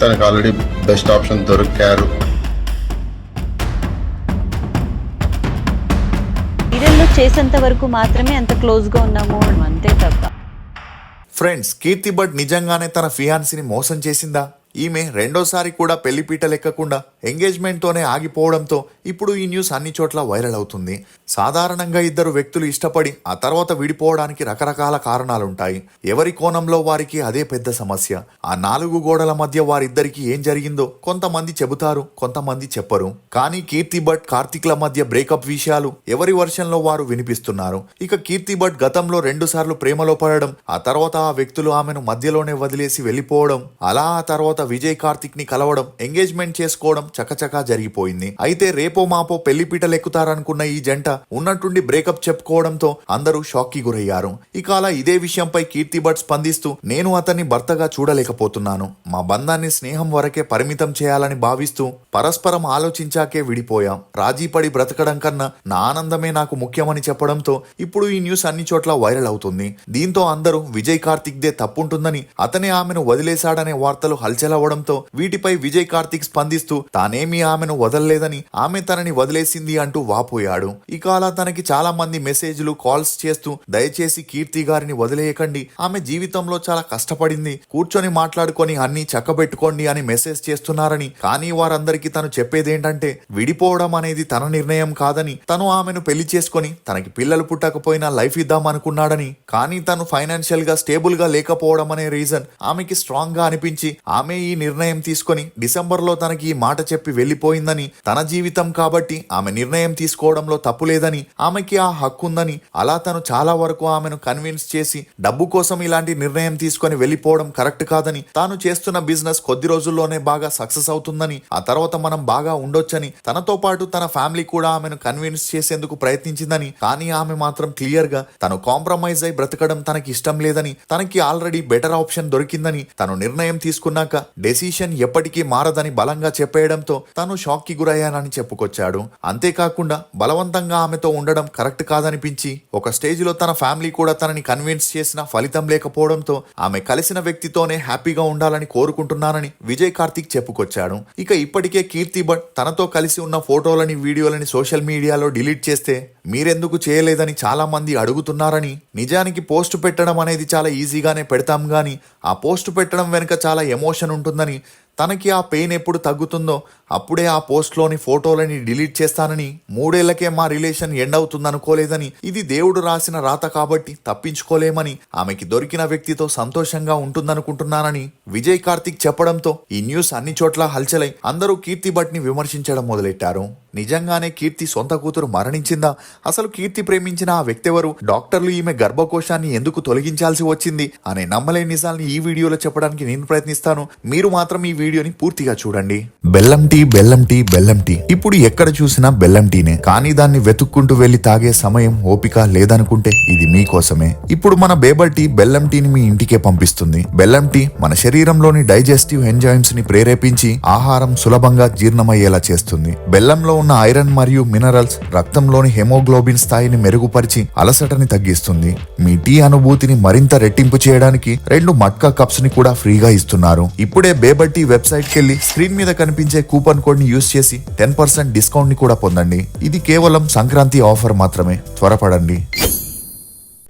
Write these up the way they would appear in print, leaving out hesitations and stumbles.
తనకు already best option దొరికారు. సీరియల్లో చేసేంత వరకు మాత్రమే అంత క్లోజ్గా ఉన్నాము అంతే తప్ప. ఫ్రెండ్స్, కీర్తి భట్ నిజంగానే తన ఫియాన్సీని మోసం చేసిందా? ఈమె రెండోసారి కూడా పెళ్లిపీట లెక్కకుండా ఎంగేజ్మెంట్తోనే ఆగిపోవడంతో ఇప్పుడు ఈ న్యూస్ అన్ని చోట్ల వైరల్ అవుతుంది. సాధారణంగా ఇద్దరు వ్యక్తులు ఇష్టపడి ఆ తర్వాత విడిపోవడానికి రకరకాల కారణాలుంటాయి. ఎవరి కోణంలో వారికి అదే పెద్ద సమస్య. ఆ నాలుగు గోడల మధ్య వారిద్దరికి ఏం జరిగిందో కొంతమంది చెబుతారు, కొంతమంది చెప్పరు. కానీ కీర్తి భట్ కార్తిక్ల మధ్య బ్రేకప్ విషయాలు ఎవరి వర్షన్లో వారు వినిపిస్తున్నారు. ఇక కీర్తి భట్ గతంలో 2 సార్లు ప్రేమలో పడడం, ఆ తర్వాత ఆ వ్యక్తులు ఆమెను మధ్యలోనే వదిలేసి వెళ్లిపోవడం, అలా ఆ తర్వాత విజయ్ కార్తిక్ ని కలవడం, ఎంగేజ్మెంట్ చేసుకోవడం చకచకా జరిగిపోయింది. అయితే రేపో మాపో పెళ్లిపీటలు ఎక్కుతారనుకున్న ఈ జంట ఉన్నట్టుండి బ్రేకప్ చెప్పుకోవడంతో అందరూ షాక్ కి గురయ్యారు. ఇక అలా ఇదే విషయంపై కీర్తి భట్ స్పందిస్తూ, నేను అతన్ని భర్తగా చూడలేకపోతున్నాను. మా బంధాన్ని స్నేహం వరకే పరిమితం చేయాలని భావిస్తూ పరస్పరం ఆలోచించాకే విడిపోయాం. రాజీపడి బ్రతకడం కన్నా నా ఆనందమే నాకు ముఖ్యమని చెప్పడంతో ఇప్పుడు ఈ న్యూస్ అన్ని చోట్ల వైరల్ అవుతుంది. దీంతో అందరూ విజయ్ కార్తిక్ దే తప్పుంటుందని, అతనే ఆమెను వదిలేశాడనే వార్తలు హల్చలవ్వడంతో వీటిపై విజయ్ కార్తిక్ స్పందిస్తూ తానేమీ ఆమెను వదలలేదని, ఆమె తనని వదిలేసింది అంటూ వాపోయాడు. ఇక అలా తనకి చాలా మంది మెసేజ్లు, కాల్స్ చేస్తూ దయచేసి కీర్తి గారిని వదిలేయకండి, ఆమె జీవితంలో చాలా కష్టపడింది, కూర్చొని మాట్లాడుకొని అన్ని చక్కబెట్టుకోండి అని మెసేజ్ చేస్తున్నారని, కానీ వారందరికీ తను చెప్పేదేంటంటే విడిపోవడం అనేది తన నిర్ణయం కాదని, తను ఆమెను పెళ్లి చేసుకొని తనకి పిల్లలు పుట్టకపోయినా లైఫ్ ఇద్దామనుకున్నాడని, కానీ తను ఫైనాన్షియల్ గా స్టేబుల్ గా లేకపోవడం అనే రీజన్ ఆమెకి స్ట్రాంగ్ గా అనిపించి ఆమె ఈ నిర్ణయం తీసుకొని డిసెంబర్లో తనకి ఈ మాట చెప్పి వెళ్లిపోయిందని, తన జీవితం కాబట్టి ఆమె నిర్ణయం తీసుకోవడంలో తప్పు లేదని, ఆమెకి ఆ హక్కు ఉందని, అలా తను చాలా వరకు ఆమెను కన్విన్స్ చేసి డబ్బు కోసం ఇలాంటి నిర్ణయం తీసుకొని వెళ్లిపోవడం కరెక్ట్ కాదని, తాను చేస్తున్న బిజినెస్ కొద్ది రోజుల్లోనే బాగా సక్సెస్ అవుతుందని, ఆ తర్వాత మనం బాగా ఉండొచ్చని, తనతో పాటు తన ఫ్యామిలీ కూడా ఆమెను కన్విన్స్ చేసేందుకు ప్రయత్నించిందని, కానీ ఆమె మాత్రం క్లియర్ గా తను కాంప్రమైజ్ అయి బ్రతకడం తనకి ఇష్టం లేదని, తనకి ఆల్రెడీ బెటర్ ఆప్షన్ దొరికిందని, తను నిర్ణయం తీసుకున్నాక డెసిషన్ ఎప్పటికీ మారదని బలంగా చెప్పేయడంతో తను షాక్ కి గురయ్యానని చెప్పుకొచ్చాడు. అంతేకాకుండా బలవంతంగా ఆమెతో ఉండడం కరెక్ట్ కాదనిపించి ఒక స్టేజ్ లో తన ఫ్యామిలీ కూడా తనని కన్విన్స్ చేసిన ఫలితం లేకపోవడంతో ఆమె కలిసిన వ్యక్తితోనే హ్యాపీగా ఉండాలని కోరుకుంటున్నానని విజయ్ కార్తిక్ చెప్పుకొచ్చాడు. ఇక ఇప్పటికే కీర్తి భట్ తనతో కలిసి ఉన్న ఫోటోలని, వీడియోలని సోషల్ మీడియాలో డిలీట్ చేస్తే మీరెందుకు చేయలేదని చాలా మంది అడుగుతున్నారని, నిజానికి పోస్ట్ పెట్టడం అనేది చాలా ఈజీగానే పెడతాం గాని ఆ పోస్ట్ పెట్టడం వెనుక చాలా ఎమోషన్ ఉంటుందని, తనకి ఆ పెయిన్ ఎప్పుడు తగ్గుతుందో అప్పుడే ఆ పోస్ట్లోని ఫోటోలని డిలీట్ చేస్తానని, 3 ఏళ్లకే మా రిలేషన్ ఎండ్ అవుతుందనుకోలేదని, ఇది దేవుడు రాసిన రాత కాబట్టి తప్పించుకోలేమని, ఆమెకి దొరికిన వ్యక్తితో సంతోషంగా ఉంటుందనుకుంటున్నానని విజయ్ కార్తిక్ చెప్పడంతో ఈ న్యూస్ అన్ని చోట్ల హల్చలై అందరూ కీర్తి భట్ ని విమర్శించడం మొదలెట్టారు. నిజంగానే కీర్తి సొంత కూతురు మరణించిందా? అసలు కీర్తి ప్రేమించిన ఆ వ్యక్తెవరు? డాక్టర్లు ఈమె గర్భకోశాన్ని ఎందుకు తొలగించాల్సి వచ్చింది అనే నమ్మలేని నిజాల్ని ఈ వీడియోలో చెప్పడానికి నేను ప్రయత్నిస్తాను. మీరు మాత్రం ఈ వీడియోని పూర్తిగా చూడండి. బెల్లం టీ, బెల్లం టీ, బెల్లం టీ. ఇప్పుడు ఎక్కడ చూసినా బెల్లం టీనే. కానీ దాన్ని వెతుక్కుంటూ వెళ్లి తాగే సమయం, ఓపిక లేదనుకుంటే ఇది మీకోసమే. ఇప్పుడు మన బేబర్ టీ బెల్లం టీని మీ ఇంటికే పంపిస్తుంది. బెల్లం టీ మన శరీరంలోని డైజెస్టివ్ ఎంజైమ్స్ ని ప్రేరేపించి ఆహారం సులభంగా జీర్ణమయ్యేలా చేస్తుంది. బెల్లంలో ఉన్న ఐరన్ మరియు మినరల్స్ రక్తంలోని హెమోగ్లోబిన్ స్థాయిని మెరుగుపరిచి అలసటని తగ్గిస్తుంది. మీ టీ అనుభూతిని మరింత రెట్టింపు చేయడానికి 2 మట్కా కప్స్ ని కూడా ఫ్రీగా ఇస్తున్నారు. ఇప్పుడే బేబర్ టీ వెబ్సైట్ కెళ్లి స్క్రీన్ మీద కనిపించే కూపన్ కోడ్ ని యూజ్ చేసి 10% డిస్కౌంట్ ని కూడా పొందండి. ఇది కేవలం సంక్రాంతి ఆఫర్ మాత్రమే, త్వరపడండి.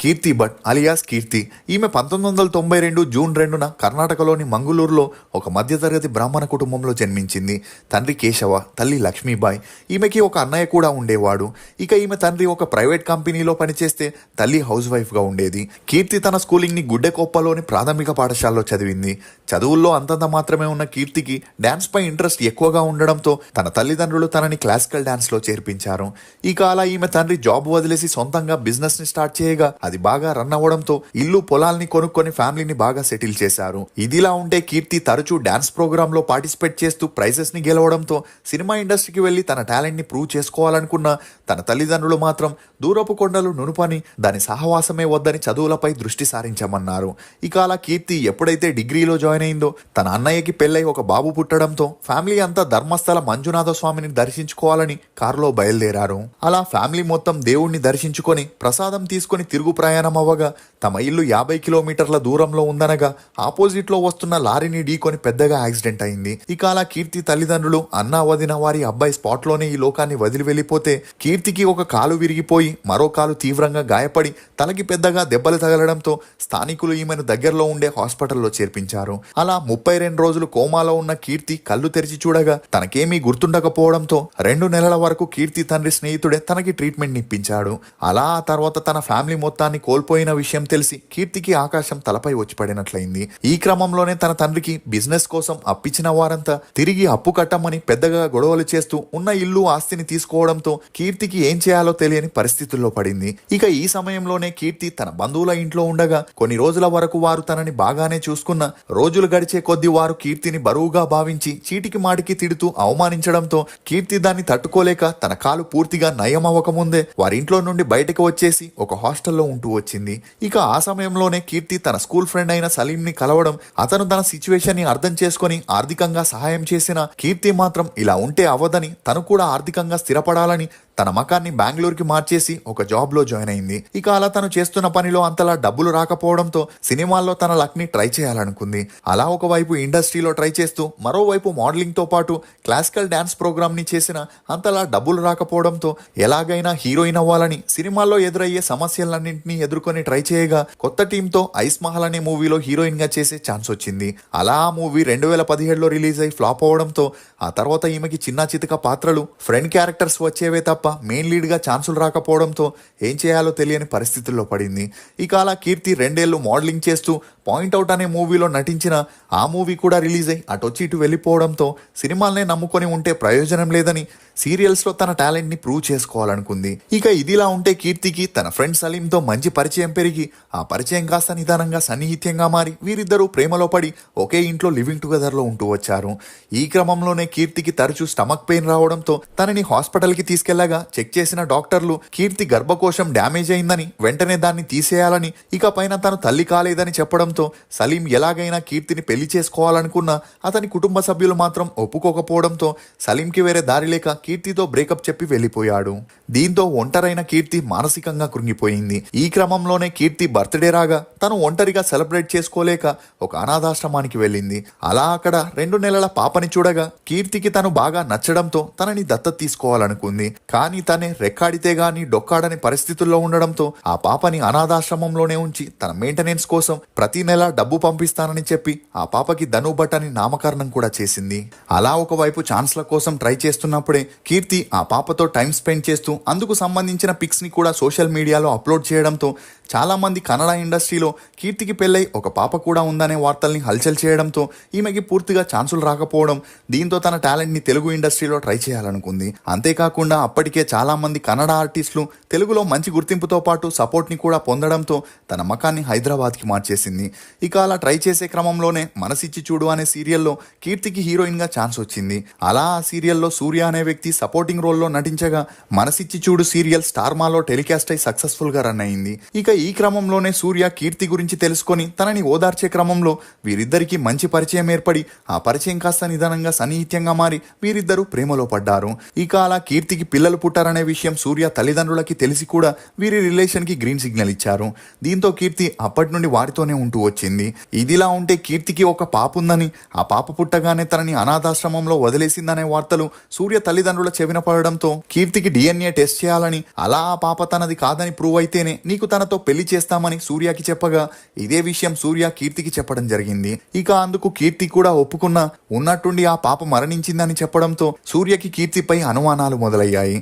కీర్తి భట్ అలియాస్ కీర్తి. ఈమె 1992 జూన్ 2న కర్ణాటకలోని మంగళూరులో ఒక మధ్యతరగతి బ్రాహ్మణ కుటుంబంలో జన్మించింది. తండ్రి కేశవ, తల్లి లక్ష్మీబాయి. ఈమెకి ఒక అన్నయ్య కూడా ఉండేవాడు. ఇక ఈమె తండ్రి ఒక ప్రైవేట్ కంపెనీలో పనిచేస్తే తల్లి హౌస్ వైఫ్ గా ఉండేది. కీర్తి తన స్కూలింగ్ ని గుడ్డెకొప్పలోని ప్రాథమిక పాఠశాలలో చదివింది. చదువుల్లో అంతంత మాత్రమే ఉన్న కీర్తికి డాన్స్ పై ఇంట్రెస్ట్ ఎక్కువగా ఉండడంతో తన తల్లిదండ్రులు తనని క్లాసికల్ డాన్స్ లో చేర్పించారు. ఇక అలా ఈమె తండ్రి జాబ్ వదిలేసి సొంతంగా బిజినెస్ ని స్టార్ట్ చేయగా అది బాగా రన్ అవ్వడంతో ఇల్లు పొలాల్ని కొనుక్కొని ఫ్యామిలీని బాగా సెటిల్ చేశారు. ఇదిలా ఉంటే కీర్తి తరచూ డాన్స్ ప్రోగ్రామ్ లో పార్టిసిపేట్ చేస్తూ ప్రైజెస్ ని గెలవడంతో సినిమా ఇండస్ట్రీకి వెళ్లి తన టాలెంట్ ని ప్రూవ్ చేసుకోవాలనుకున్న తన తల్లిదండ్రులు మాత్రం దూరపు కొండలు నునుపని, దాని సహవాసమే వద్దని చదువులపై దృష్టి సారించమన్నారు. ఇక అలా కీర్తి ఎప్పుడైతే డిగ్రీలో జాయిన్ అయిందో తన అన్నయ్యకి పెళ్ళై ఒక బాబు పుట్టడంతో ఫ్యామిలీ అంతా ధర్మస్థల మంజునాథ స్వామిని దర్శించుకోవాలని కారులో బయలుదేరారు. అలా ఫ్యామిలీ మొత్తం దేవుణ్ణి దర్శించుకొని ప్రసాదం తీసుకుని తిరుగు ప్రయాణం అవ్వగా తమ ఇల్లు 50 కిలోమీటర్ల దూరంలో ఉందనగా ఆపోజిట్ లో వస్తున్న లారీని ఢీకొని పెద్దగా యాక్సిడెంట్ అయింది. ఇక అలా కీర్తి తల్లిదండ్రులు అన్నా వదిన వారి అబ్బాయి స్పాట్ లోనే ఈ లోకాన్ని వదిలి వెళ్లిపోతే కీర్తికి ఒక కాలు విరిగిపోయి మరో కాలు తీవ్రంగా గాయపడి తలకి పెద్దగా దెబ్బలు తగలడంతో స్థానికులు ఈమెను దగ్గరలో ఉండే హాస్పిటల్లో చేర్పించారు. అలా 32 రోజులు కోమాలో ఉన్న కీర్తి కళ్ళు తెరిచి చూడగా తనకేమీ గుర్తుండకపోవడంతో 2 నెలల వరకు కీర్తి తండ్రి స్నేహితుడే తనకి ట్రీట్మెంట్ ఇప్పించాడు. అలా ఆ తర్వాత తన ఫ్యామిలీ మొత్తాన్ని కోల్పోయిన విషయం తెలిసి కీర్తికి ఆకాశం తలపై వచ్చి పడినట్లయింది. ఈ క్రమంలోనే తన తండ్రికి బిజినెస్ కోసం అప్పిచ్చిన వారంతా తిరిగి అప్పు కట్టమని పెద్దగా గొడవలు చేస్తూ ఉన్న ఇల్లు ఆస్తిని తీసుకోవడంతో కీర్తికి ఏం చేయాలో తెలియని పరిస్థితుల్లో పడింది. ఇక ఈ సమయంలోనే కీర్తి తన బంధువుల ఇంట్లో ఉండగా కొన్ని రోజుల వరకు వారు తనని బాగానే చూసుకున్న రోజులు గడిచే కొద్దీ వారు కీర్తిని బరువుగా భావించి చీటికి మాటికి తిడుతూ అవమానించడంతో కీర్తి దాన్ని తట్టుకోలేక తన కాలు పూర్తిగా నయం అవ్వకముందే వారింట్లో నుండి బయటకు వచ్చేసి ఒక హాస్టల్లో ఉంటూ వచ్చింది. ఇక ఆ సమయంలోనే కీర్తి తన స్కూల్ ఫ్రెండ్ అయిన సలీం ని కలవడం, అతను తన సిచ్యువేషన్ ని అర్థం చేసుకుని ఆర్థికంగా సహాయం చేసిన కీర్తి మాత్రం ఇలా ఉంటే అవ్వదని తను కూడా ఆర్థికంగా స్థిరపడాలని తన మకాన్ని బెంగళూరుకి మార్చేసి ఒక జాబ్ లో జాయిన్ అయింది. ఇక అలా తను చేస్తున్న పనిలో అంతలా డబ్బులు రాకపోవడంతో సినిమాల్లో తన లక్ ని ట్రై చేయాలనుకుంది. అలా ఒకవైపు ఇండస్ట్రీలో ట్రై చేస్తూ మరోవైపు మోడలింగ్ తో పాటు క్లాసికల్ డాన్స్ ప్రోగ్రామ్ ని చేసిన అంతలా డబ్బులు రాకపోవడంతో ఎలాగైనా హీరోయిన్ అవ్వాలని సినిమాల్లో ఎదురయ్యే సమస్యలన్నింటినీ ఎదుర్కొని ట్రై చేయగా కొత్త టీంతో ఐస్ మహల్ అనే మూవీలో హీరోయిన్ గా చేసే ఛాన్స్ వచ్చింది. అలా ఆ మూవీ 2017లో రిలీజ్ అయి ఫ్లాప్ అవడంతో ఆ తర్వాత ఈమెకి చిన్న చితక పాత్రలు, ఫ్రెండ్ క్యారెక్టర్స్ వచ్చేవే తప్ప మెయిన్ లీడ్ గా ఛాన్సులు రాకపోవడంతో ఏం చేయాలో తెలియని పరిస్థితుల్లో పడింది. ఇక అలా కీర్తి 2 ఏళ్లు మోడలింగ్ చేస్తూ పాయింట్అవుట్ అనే మూవీలో నటించిన ఆ మూవీ కూడా రిలీజ్ అయి అటొచ్చి ఇటు వెళ్ళిపోవడంతో సినిమాలనే నమ్ముకొని ఉంటే ప్రయోజనం లేదని సీరియల్స్ లో తన టాలెంట్ ని ప్రూవ్ చేసుకోవాలనుకుంది. ఇక ఇదిలా ఉంటే కీర్తికి తన ఫ్రెండ్ సలీంతో మంచి పరిచయం పెరిగి ఆ పరిచయం కాస్త నిదానంగా సన్నిహిత్యంగా మారి వీరిద్దరూ ప్రేమలో పడి ఒకే ఇంట్లో లివింగ్ టుగెదర్ లో ఉంటూ వచ్చారు. ఈ క్రమంలోనే కీర్తికి తరచూ స్టమక్ పెయిన్ రావడంతో తనని హాస్పిటల్ కి తీసుకెళ్లగా చెక్ చేసిన డాక్టర్లు కీర్తి గర్భకోశం డ్యామేజ్ అయిందని వెంటనే దాన్ని తీసేయాలని, ఇక పైన తను తల్లి కాలేదని చెప్పడంతో సలీం ఎలాగైనా కీర్తిని పెళ్లి చేసుకోవాలనుకున్నా అతని కుటుంబ సభ్యులు మాత్రం ఒప్పుకోకపోవడంతో సలీంకి వేరే దారి లేక కీర్తితో బ్రేకప్ చెప్పి వెళ్లిపోయాడు. దీంతో ఒంటరైన కీర్తి మానసికంగా కృంగిపోయింది. ఈ క్రమంలోనే కీర్తి బర్త్డే రాగా తను ఒంటరిగా సెలబ్రేట్ చేసుకోలేక ఒక అనాథాశ్రమానికి వెళ్ళింది. అలా అక్కడ 2 నెలల పాపని చూడగా కీర్తికి తను బాగా నచ్చడంతో తనని దత్తత తీసుకోవాలనుకుంది. కానీ తనే రెక్కాడితే గాని డొక్కాడని పరిస్థితుల్లో ఉండడంతో ఆ పాపని అనాథాశ్రమంలోనే ఉంచి తన మెయింటెనెన్స్ కోసం ప్రతి నెల డబ్బు పంపిస్తానని చెప్పి ఆ పాపకి ధను భట్ అని నామకరణం కూడా చేసింది. అలా ఒకవైపు ఛాన్స్ల కోసం ట్రై చేస్తున్నప్పుడే కీర్తి ఆ పాపతో టైం స్పెండ్ చేస్తూ అందుకు సంబంధించిన పిక్స్ ని కూడా సోషల్ మీడియాలో అప్లోడ్ చేయడంతో చాలా మంది కన్నడ ఇండస్ట్రీలో కీర్తికి పెళ్ళై ఒక పాప కూడా ఉందనే వార్తల్ని హల్చల్ చేయడంతో ఈమెకి పూర్తిగా ఛాన్సులు రాకపోవడం, దీంతో తన టాలెంట్ ని తెలుగు ఇండస్ట్రీలో ట్రై చేయాలనుకుంది. అంతేకాకుండా అప్పటికే చాలా మంది కన్నడ ఆర్టిస్టులు తెలుగులో మంచి గుర్తింపుతో పాటు సపోర్ట్ ని కూడా పొందడంతో తన మకాన్ని హైదరాబాద్ కి మార్చేసింది. ఇక అలా ట్రై చేసే క్రమంలోనే మనసిచ్చి చూడు అనే సీరియల్లో కీర్తికి హీరోయిన్ గా ఛాన్స్ వచ్చింది. అలా ఆ సీరియల్లో సూర్య అనే వ్యక్తి సపోర్టింగ్ రోల్లో నటించగా మనసిచ్చి చూడు సీరియల్ స్టార్ మాలో టెలికాస్ట్ అయి సక్సెస్ఫుల్ గా రన్ అయింది. ఇక ఈ క్రమంలోనే సూర్య కీర్తి గురించి తెలుసుకొని తనని ఓదార్చే క్రమంలో వీరిద్దరికి మంచి పరిచయం ఏర్పడి ఆ పరిచయం కాస్త నిదానంగా సన్నిహిత్యంగా మారి వీరిద్దరూ ప్రేమలో పడ్డారు. ఇక అలా కీర్తికి పిల్లలు పుట్టారనే విషయం సూర్య తల్లిదండ్రులకి తెలిసి కూడా వీరి రిలేషన్ కి గ్రీన్ సిగ్నల్ ఇచ్చారు. దీంతో కీర్తి అప్పటి నుండి వారితోనే ఉంటూ వచ్చింది. ఇదిలా ఉంటే కీర్తికి ఒక పాప ఉందని, ఆ పాప పుట్టగానే తనని అనాథాశ్రమంలో వదిలేసిందనే వార్తలు సూర్య తల్లిదండ్రుల చెవిన పడడంతో కీర్తికి DNA టెస్ట్ చేయాలని, అలా ఆ పాప తనది కాదని ప్రూవ్ అయితేనే నీకు తనతో పెళ్లి చేస్తామని సూర్యకి చెప్పగా ఇదే విషయం సూర్య కీర్తికి చెప్పడం జరిగింది. ఇక అందుకు కీర్తి కూడా ఒప్పుకున్నా ఉన్నట్టుండి ఆ పాప మరణించిందని చెప్పడంతో సూర్యకి కీర్తిపై అనుమానాలు మొదలయ్యాయి.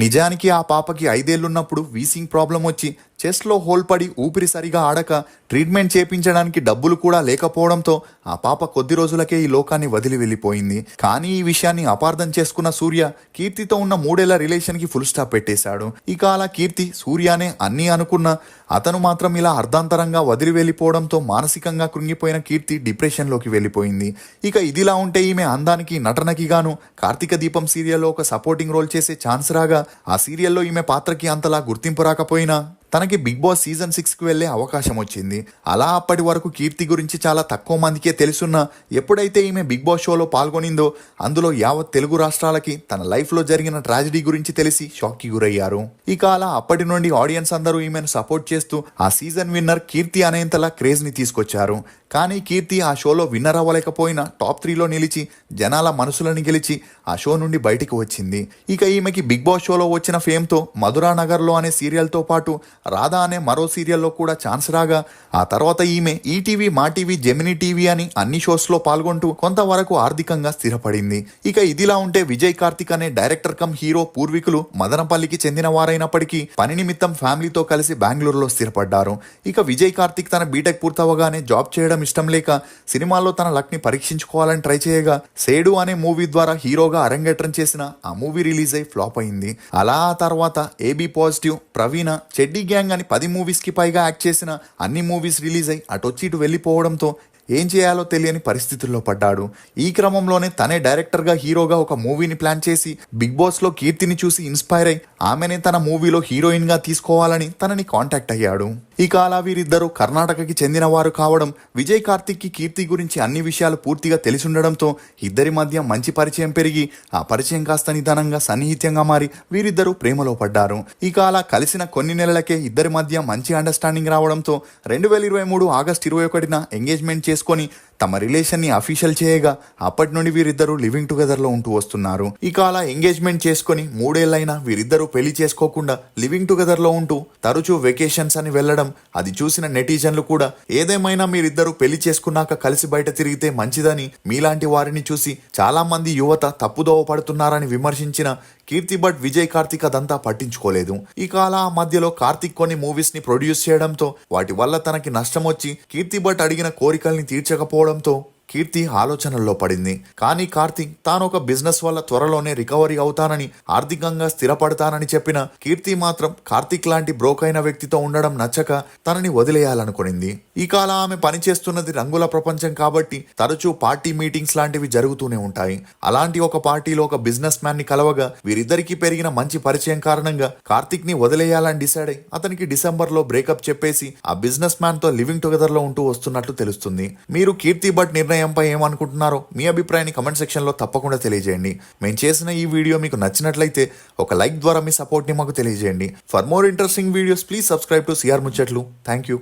నిజానికి ఆ పాపకి 5 ఏళ్లున్నప్పుడు వీసింగ్ ప్రాబ్లం వచ్చి చెస్ట్ లో హోల్ పడి ఊపిరి సరిగా ఆడక ట్రీట్మెంట్ చేపించడానికి డబ్బులు కూడా లేకపోవడంతో ఆ పాప కొద్ది రోజులకే ఈ లోకాన్ని వదిలి వెళ్ళిపోయింది. కానీ ఈ విషయాన్ని అపార్థం చేసుకున్న సూర్య కీర్తితో ఉన్న 3 ఏళ్ల రిలేషన్ కి ఫుల్ స్టాప్ పెట్టేశాడు. ఇక అలా కీర్తి సూర్యనే అన్నీ అనుకున్న అతను మాత్రం ఇలా అర్ధాంతరంగా వదిలి వెళ్ళిపోవడంతో మానసికంగా కృంగిపోయిన కీర్తి డిప్రెషన్ లోకి వెళ్ళిపోయింది. ఇక ఇదిలా ఉంటే ఈమె అందానికి నటనకి గాను కార్తీక దీపం సీరియల్లో ఒక సపోర్టింగ్ రోల్ చేసే ఛాన్స్ రాగా ఆ సీరియల్లో ఈమె పాత్రకి అంతలా గుర్తింపు రాకపోయినా తనకి బిగ్ బాస్ సీజన్ 6కి వెళ్లే అవకాశం వచ్చింది. అలా అప్పటి వరకు కీర్తి గురించి చాలా తక్కువ మందికే తెలుసున్నా ఎప్పుడైతే ఈమె బిగ్ బాస్ షోలో పాల్గొనిందో అందులో యావత్ తెలుగు రాష్ట్రాలకి తన లైఫ్ లో జరిగిన ట్రాజడీ గురించి తెలిసి షాక్ కి గురయ్యారు. ఇక అలా అప్పటి నుండి ఆడియన్స్ అందరూ ఈమెను సపోర్ట్ చేస్తూ ఆ సీజన్ విన్నర్ కీర్తి అనేంతలా క్రేజ్ ని తీసుకొచ్చారు. కానీ కీర్తి ఆ షోలో విన్నర్ అవ్వలేకపోయినా టాప్ 3లో నిలిచి జనాల మనసులను గెలిచి ఆ షో నుండి బయటికి వచ్చింది. ఇక ఈమెకి బిగ్ బాస్ షోలో వచ్చిన ఫేమ్తో మధురానగర్లో అనే సీరియల్తో పాటు రాధా అనే మరో సీరియల్లో కూడా ఛాన్స్ రాగా ఆ తర్వాత ఈమె ఈటీవీ, మా టీవీ, జెమినీ టీవీ అని అన్ని షోస్లో పాల్గొంటూ కొంతవరకు ఆర్థికంగా స్థిరపడింది. ఇక ఇదిలా ఉంటే విజయ్ కార్తిక్ అనే డైరెక్టర్ కమ్ హీరో పూర్వీకులు మదనపల్లికి చెందిన వారైనప్పటికీ పని నిమిత్తం ఫ్యామిలీతో కలిసి బెంగళూరులో స్థిరపడ్డారు. ఇక విజయ్ కార్తిక్ తన బీటెక్ పూర్తవగానే జాబ్ చేయడం ఇష్టం లేక సినిమాల్లో తన లక్ ని పరీక్షించుకోవాలని ట్రై చేయగా సేడు అనే మూవీ ద్వారా హీరోగా అరంగేట్రం చేసిన ఆ మూవీ రిలీజ్ అయి ఫ్లాప్ అయింది. అలా ఆ తర్వాత ఏబీ పాజిటివ్, ప్రవీణ, చెడ్డీ గ్యాంగ్ అని 10 మూవీస్ కి పైగా యాక్ట్ చేసిన అన్ని మూవీస్ రిలీజ్ అయి అటొచ్చి ఇటు వెళ్లిపోవడంతో ఏం చేయాలో తెలియని పరిస్థితుల్లో పడ్డాడు. ఈ క్రమంలోనే తనే డైరెక్టర్గా హీరోగా ఒక మూవీని ప్లాన్ చేసి బిగ్ బాస్లో కీర్తిని చూసి ఇన్స్పైర్ అయి ఆమెనే తన మూవీలో హీరోయిన్గా తీసుకోవాలని తనని కాంటాక్ట్ అయ్యాడు. ఇక అలా వీరిద్దరూ కర్ణాటకకి చెందిన వారు కావడం, విజయ్ కార్తిక్కి కీర్తి గురించి అన్ని విషయాలు పూర్తిగా తెలిసుండడంతో ఇద్దరి మధ్య మంచి పరిచయం పెరిగి ఆ పరిచయం కాస్త నిదానంగా సన్నిహిత్యంగా మారి వీరిద్దరూ ప్రేమలో పడ్డారు. ఇక అలా కలిసిన కొన్ని నెలలకే ఇద్దరి మధ్య మంచి అండర్స్టాండింగ్ రావడంతో 2023 ఆగస్టు 21న ఎంగేజ్మెంట్ చేసుకొని తమ రిలేషన్ ని అఫీషియల్ చేయగా అప్పటి నుండి వీరిద్దరూ లివింగ్ టుగెదర్ లో ఉంటూ వస్తున్నారు. ఇక అలా ఎంగేజ్మెంట్ చేసుకుని 3 ఏళ్లైనా వీరిద్దరూ పెళ్లి చేసుకోకుండా లివింగ్ టుగెదర్ లో ఉంటూ తరచూ వెకేషన్స్ అని వెళ్లడం అది చూసిన నెటిజన్లు కూడా ఏదేమైనా మీరిద్దరూ పెళ్లి చేసుకున్నాక కలిసి బయట తిరిగితే మంచిదని, మీలాంటి వారిని చూసి చాలా మంది యువత తప్పుదోవ పడుతున్నారని విమర్శించిన కీర్తి బట్ విజయ్ కార్తిక్ అదంతా పట్టించుకోలేదు. ఇక అలా మధ్యలో కార్తిక్ కొన్ని మూవీస్ ని ప్రొడ్యూస్ చేయడంతో వాటి వల్ల తనకి నష్టం వచ్చి కీర్తి బట్ అడిగిన కోరికల్ని తీర్చకపోవడంతో కీర్తి ఆలోచనల్లో పడింది. కానీ కార్తిక్ తాను ఒక బిజినెస్ వల్ల త్వరలోనే రికవరీ అవుతానని, ఆర్థికంగా స్థిరపడతానని చెప్పిన కీర్తి మాత్రం కార్తిక్ లాంటి బ్రోక్ అయిన వ్యక్తితో ఉండడం నచ్చక తనని వదిలేయాలనుకునింది. ఇక అలా ఆమె పనిచేస్తున్నది రంగుల ప్రపంచం కాబట్టి తరచూ పార్టీ మీటింగ్స్ లాంటివి జరుగుతూనే ఉంటాయి. అలాంటి ఒక పార్టీలో ఒక బిజినెస్ మ్యాన్ ని కలవగా వీరిద్దరికీ పెరిగిన మంచి పరిచయం కారణంగా కార్తిక్ ని వదిలేయాలని డిసైడ్ అయి అతనికి డిసెంబర్ లో బ్రేకప్ చెప్పేసి ఆ బిజినెస్ మ్యాన్ తో లివింగ్ టుగెదర్ లో ఉంటూ వస్తున్నట్లు తెలుస్తుంది. మీరు కీర్తి బట్ నిర్ణయంపై ఏమనుకుంటున్నారో మీ అభిప్రాయాన్ని కమెంట్ సెక్షన్ లో తప్పకుండా తెలియజేయండి. మేము చేసిన ఈ వీడియో మీకు నచ్చినట్లయితే ఒక లైక్ ద్వారా మీ సపోర్ట్ ని మాకు తెలియజేయండి. For more interesting videos please subscribe to CR ముచ్చట్లు. Thank you.